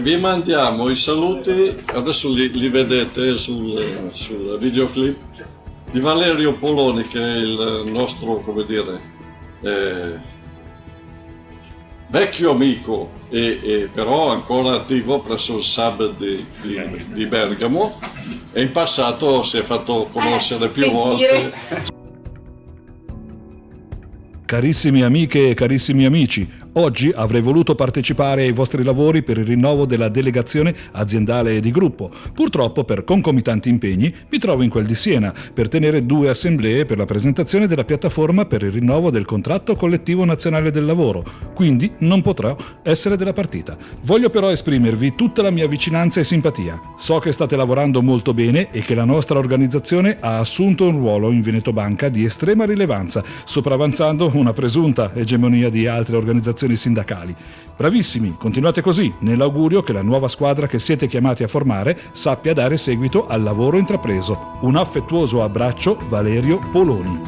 vi mandiamo i saluti, adesso li vedete sul videoclip, di Valerio Poloni, che è il nostro, come dire, vecchio amico e però ancora attivo presso il SAB di Bergamo, e in passato si è fatto conoscere più volte. Carissime amiche e carissimi amici, oggi avrei voluto partecipare ai vostri lavori per il rinnovo della delegazione aziendale e di gruppo. Purtroppo, per concomitanti impegni, mi trovo in quel di Siena per tenere 2 assemblee per la presentazione della piattaforma per il rinnovo del contratto collettivo nazionale del lavoro, quindi non potrò essere della partita. Voglio però esprimervi tutta la mia vicinanza e simpatia. So che state lavorando molto bene e che la nostra organizzazione ha assunto un ruolo in Veneto Banca di estrema rilevanza, sopravanzando una presunta egemonia di altre organizzazioni sindacali. Bravissimi, continuate così, nell'augurio che la nuova squadra che siete chiamati a formare sappia dare seguito al lavoro intrapreso. Un affettuoso abbraccio, Valerio Poloni.